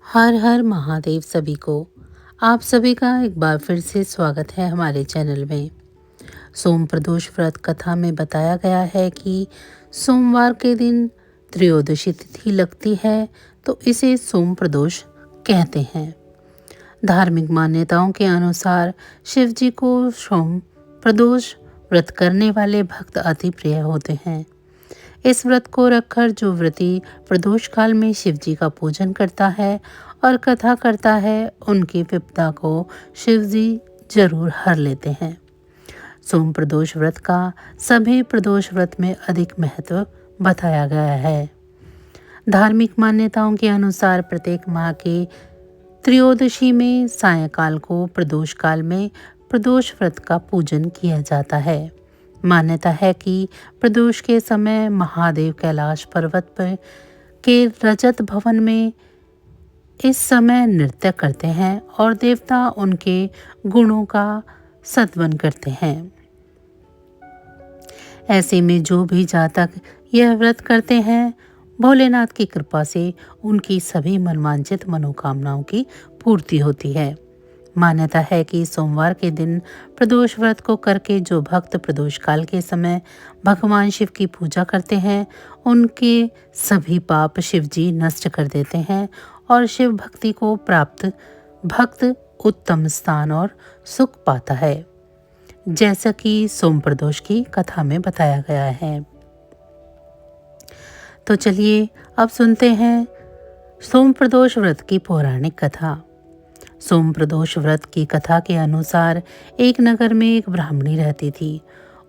हर हर महादेव सभी को। आप सभी का एक बार फिर से स्वागत है हमारे चैनल में। सोम प्रदोष व्रत कथा में बताया गया है कि सोमवार के दिन त्रयोदशी तिथि लगती है तो इसे सोम प्रदोष कहते हैं। धार्मिक मान्यताओं के अनुसार शिव जी को सोम प्रदोष व्रत करने वाले भक्त अति प्रिय होते हैं। इस व्रत को रखकर जो व्रती प्रदोष काल में शिव जी का पूजन करता है और कथा करता है, उनकी विपदा को शिव जी जरूर हर लेते हैं। सोम प्रदोष व्रत का सभी प्रदोष व्रत में अधिक महत्व बताया गया है। धार्मिक मान्यताओं के अनुसार प्रत्येक माह के त्रयोदशी में सायंकाल को प्रदोष काल में प्रदोष व्रत का पूजन किया जाता है। मान्यता है कि प्रदोष के समय महादेव कैलाश पर्वत पर के रजत भवन में इस समय नृत्य करते हैं और देवता उनके गुणों का सत्वन करते हैं। ऐसे में जो भी जातक यह व्रत करते हैं, भोलेनाथ की कृपा से उनकी सभी मनवांछित मनोकामनाओं की पूर्ति होती है। मान्यता है कि सोमवार के दिन प्रदोष व्रत को करके जो भक्त प्रदोष काल के समय भगवान शिव की पूजा करते हैं, उनके सभी पाप शिव जी नष्ट कर देते हैं और शिव भक्ति को प्राप्त भक्त उत्तम स्थान और सुख पाता है, जैसा कि सोम प्रदोष की कथा में बताया गया है। तो चलिए अब सुनते हैं सोम प्रदोष व्रत की पौराणिक कथा। सोम प्रदोष व्रत की कथा के अनुसार एक नगर में एक ब्राह्मणी रहती थी।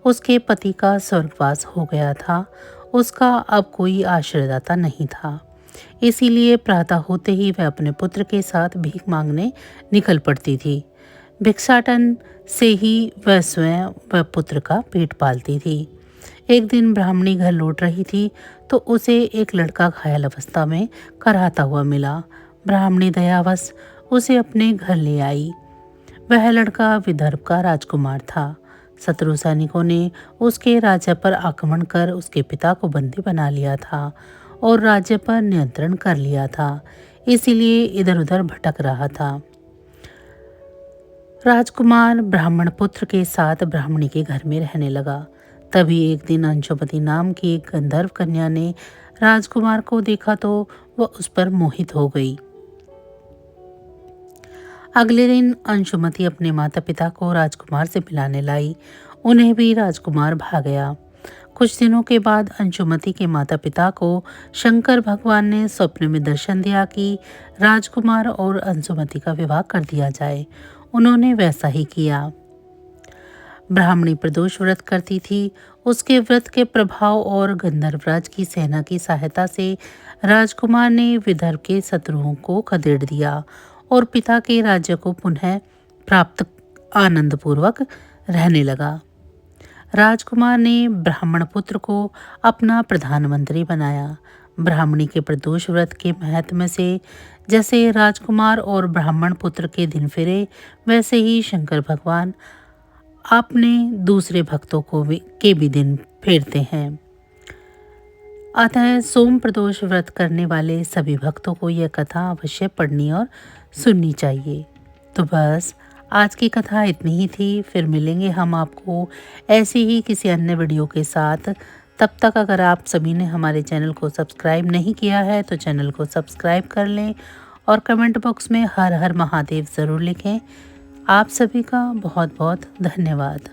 उसके पति का स्वर्गवास हो गया था। उसका अब कोई आश्रयदाता नहीं था, इसीलिए प्रातः होते ही वह अपने पुत्र के साथ भीख मांगने निकल पड़ती थी। भिक्षाटन से ही वह स्वयं व पुत्र का पेट पालती थी। एक दिन ब्राह्मणी घर लौट रही थी तो उसे एक लड़का घायल अवस्था में कराहता हुआ मिला। ब्राह्मणी दयावश उसे अपने घर ले आई। वह लड़का विदर्भ का राजकुमार था। शत्रु सैनिकों ने उसके राज्य पर आक्रमण कर उसके पिता को बंदी बना लिया था और राज्य पर नियंत्रण कर लिया था, इसीलिए इधर उधर भटक रहा था। राजकुमार ब्राह्मण पुत्र के साथ ब्राह्मणी के घर में रहने लगा। तभी एक दिन अंशुमति नाम की एक गंधर्व कन्या ने राजकुमार को देखा तो वह उस पर मोहित हो गई। अगले दिन अंशुमति अपने माता पिता को राजकुमार से मिलाने लाई। उन्हें भी राजकुमार भा गया। कुछ दिनों के बाद अंशुमति के माता पिता को शंकर भगवान ने स्वप्न में दर्शन दिया कि राजकुमार और अंशुमति का विवाह कर दिया जाए। उन्होंने वैसा ही किया। ब्राह्मणी प्रदोष व्रत करती थी। उसके व्रत के प्रभाव और गंधर्वराज की सेना की सहायता से राजकुमार ने विदर्भ के शत्रुओं को खदेड़ दिया और पिता के राज्य को पुनः प्राप्त आनंद पूर्वक रहने लगा। राजकुमार ने ब्राह्मण पुत्र को अपना प्रधानमंत्री बनाया। ब्राह्मणी के प्रदोष व्रत के महत्व से जैसे राजकुमार और ब्राह्मण पुत्र के दिन फिरे, वैसे ही शंकर भगवान अपने दूसरे भक्तों के भी दिन फेरते हैं। अतः सोम प्रदोष व्रत करने वाले सभी भक्तों को यह कथा अवश्य पढ़नी और सुननी चाहिए। तो बस आज की कथा इतनी ही थी। फिर मिलेंगे हम आपको ऐसी ही किसी अन्य वीडियो के साथ। तब तक अगर आप सभी ने हमारे चैनल को सब्सक्राइब नहीं किया है तो चैनल को सब्सक्राइब कर लें और कमेंट बॉक्स में हर हर महादेव ज़रूर लिखें। आप सभी का बहुत बहुत धन्यवाद।